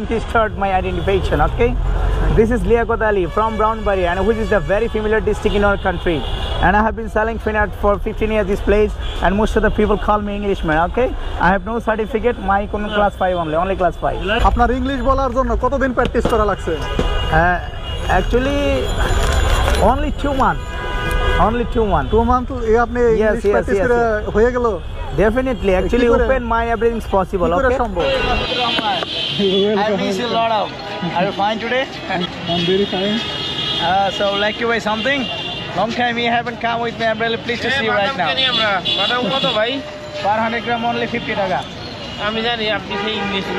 To start my identification, okay? This is Liaquat Ali from Brownberry, and which is a very familiar district in our country. And I have been selling finart for 15 years this place, and most of the people call me Englishman, okay? I have no certificate, my class 5 only class 5. আপনার English বলার জন্য কতদিন practice করা লাগছে? Actually, only 2 months. Only 2 months. 2 months এ আপনি English practice করে হয়ে গেল? Definitely. Actually, open mind, everything's possible. Okay. I miss you a lot of. Are you fine today? I'm very fine. So, like you buy something? Long time you haven't come with me. I'm really pleased to see you right now. 400 gram only 50 taka.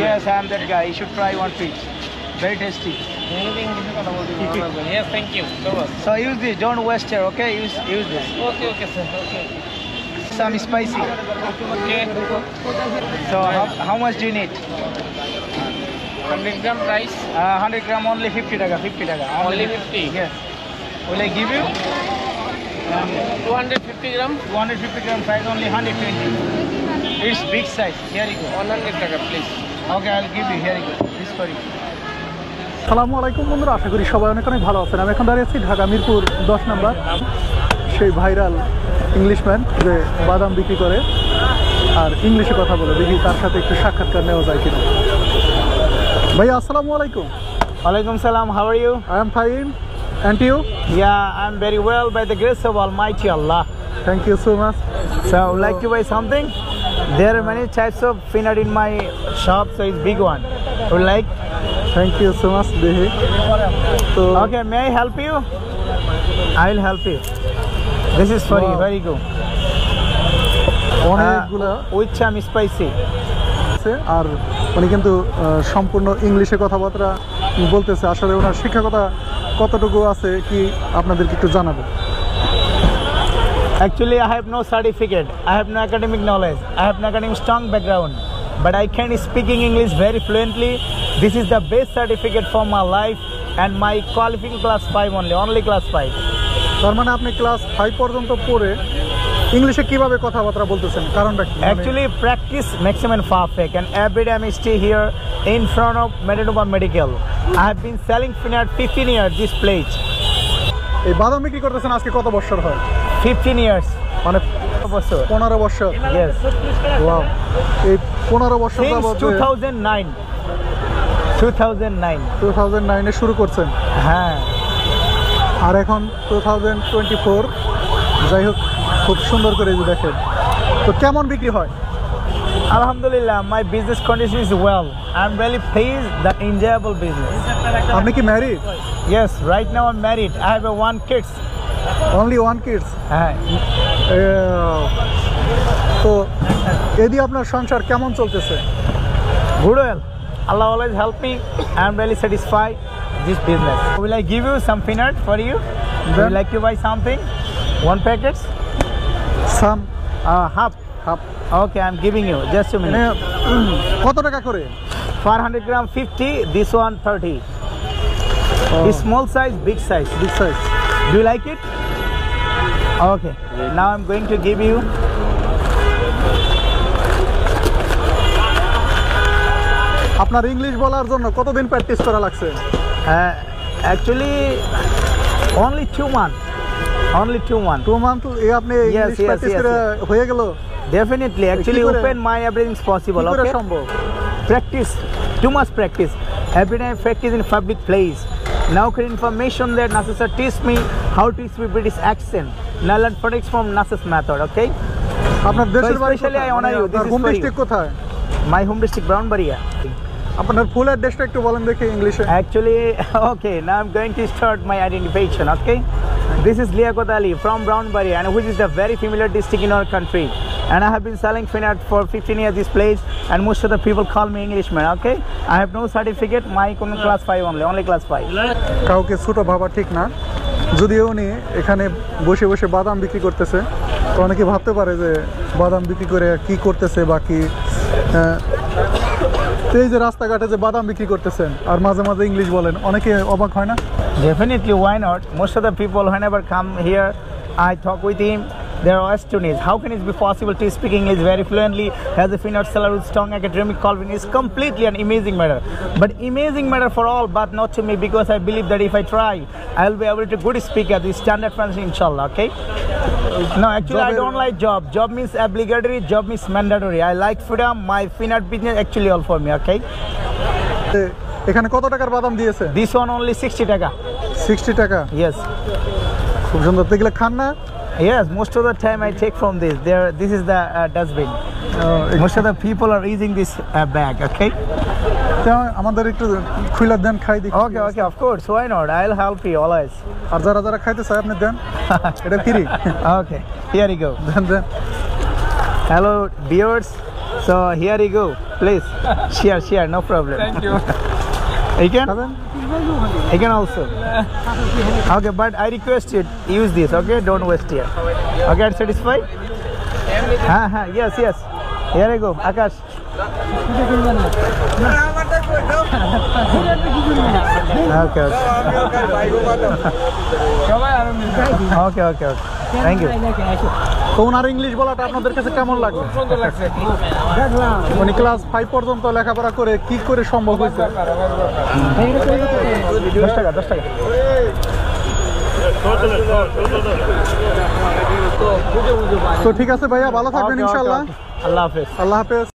Yes, I'm that guy. You should try one piece. Very tasty. Yes, thank you. So use this. Don't waste it. Okay. Use this. Okay, sir. Okay. Some spicy. Okay. So how much do you need? 100 gram rice. 100 gram only 50 taka. 50 taka. Only 50. Yes. Will I give you? 250 gram. 250 gram price only 120. It's big size. Here you go. 100 taka, please. Okay, I'll give you. Here you go. This for you. আসসালামু আলাইকুম বন্ধুরা, আশা করি সবাই অনেক ভালো আছেন। আমি এখন দাঁড়িয়ে আছি ঢাকা মিরপুর 10 নম্বর, সেই ভাইরাল ইংলিশম্যান যে বাদাম বিক্রি করে আর ইংলিশে কথা বলে। দেখি তার সাথে একটু সাক্ষাৎকার নেওয়া যায় কিনা। ভাইয়া আসসালামু আলাইকুম। Alaikum salam. How are you? I am fine. And you? Yeah, I'm very well by the grace of Almighty Allah. Thank you so much. So, like to buy something? There are many types of finart in my shop, so it's big one. Would like? Thank you so much, Dehi. So, okay, may I help you? I will help you. This is for you. Very good. অনেকগুলা with some spicy. আর উনি কিন্তু সম্পূর্ণ ইংলিশে কথাবার্তা বলতেছে। আসলে ওনার শিক্ষকতা কতটুকু আছে কি আপনাদেরকে একটু জানাবো। Actually, I have no certificate. I have no academic knowledge. I have no academic strong background. But I can speaking English very fluently. This is the best certificate for my life, and my qualifying class 5 only class 5. তার মানে আপনি class 5 পর্যন্ত পড়ে ইংলিশে কিভাবে কথাবার্তা বলতেছেন, কারণটা কি? Actually, practice maximum perfect, and every day I stay here in front of Medinova Medical. I have been selling finart 15 years this place. এই বাদাম বিক্রি করতেছেন আজকে কত বছর হয়? 15 years. মানে 15 বছর। Yes. ওয়াও। এই 15 বছর Since 2009. 2009 এ শুরু করছেন। হ্যাঁ। আর এখন 2024। যাই হোক, খুব সুন্দর করে দেখেন। তো কেমন বিক্রি হয়? Alhamdulillah, my business condition is well. I'm really pleased, the enjoyable business. আপনি কি married? Yes, right now I'm married. I have one kids. Only one kids? হ্যাঁ। তো এদি আপনার সংসার কেমন চলতেছে? Good well. Allah always help me. I'm really satisfied this business. Will I give you some finart for you? Would you like to buy something? 1 packet? Some half. Okay, I'm giving you. Just a minute. কত টাকা করে? 400 gram 50. This one 30. It's small size, big size. Big size. Do you like it? Okay. Now I'm going to give you. আপনার English বলার জন্য কতদিন practice করা লাগছে? Actually, only 2 months. Only 2 months. 2 months এ আপনি ইংলিশ প্র্যাকটিস করে হয়ে গেল? Definitely. Actually, open mind, everything's possible. Okay. সম্ভব? Practice. Too much practice. Every day I practice in public place. Now can information that Nasser sir teach me how to speak British accent. Now learn phonics from Nasser's method. Okay. আপনার দেশের বাড়ি Especially I honor you. This is home for district you. কোথায়? My home district Brownberry. আপনার ফুল অ্যাড্রেসটা একটু বলেন দেখি ইংলিশে। Actually, okay, now I'm going to start my identification, okay? This is Liaquat Ali from Brownberry, and which is a very familiar district in our country. And I have been selling finart for 15 years this place, and most of the people call me Englishman, okay? I have no certificate, my class 5 only class 5. কাউকে ছোট ভাবা ঠিক না। যদিও উনি এখানে বসে বসে বাদাম বিক্রি করতেছে, তো অনেকে ভাবতে পারে যে বাদাম বিক্রি করে কি করতেছে বা কি। এই যে রাস্তাঘাটে যে বাদাম বিক্রি করতেছেন আর মাঝে মাঝে ইংলিশ বলেন, অনেকে অবাক হয় না? Definitely, why not? Most of the people whenever come here, I talk with him, They are Estonians. How can it be possible to speak English very fluently? Has a Finnish seller with strong academic quality is completely an amazing matter. But amazing matter for all, but not to me, because I believe that if I try, I will be able to good speak at the standard French, inshallah. Okay. No, actually, I don't like job. Job means obligatory. Job means mandatory. I like freedom. My Finnish business actually all for me. Okay. এখানে কত টাকার বাদাম দিয়েছে? This one only 60 taka. 60 টাকা। Yes. খুব সুন্দর। তো এগুলো খান না? Yes, most of the time I take from this. This is the dustbin. Most of the people are using this bag. Okay. আমাদের একটু খুলে দেন, খাই দেখি। Okay, okay, of course. Why not? I'll help you always. আর যারা যারা খাইতে চায় আপনি দেন, এটা free. Okay, here you go. দেন দেন। Hello, viewers. So here you go. Please share. No problem. Thank you. You can. খাবেন? You can also. Okay, but I request you use this. Okay, don't waste here. Okay, are satisfied? Yes. Here you go, Akash. Okay. Okay. Thank you. তো ওনার English বলাটা আপনাদের কাছে কেমন লাগলো? সুন্দর লাগছে। উনি ক্লাস 5 পর্যন্ত লেখাপড়া করে কি করে সম্ভব হয়েছে? 10 টাকা। তো ঠিক আছে ভাইয়া, ভালো থাকবেন ইনশাআল্লাহ। আল্লাহ হাফেজ। আল্লাহ হাফেজ।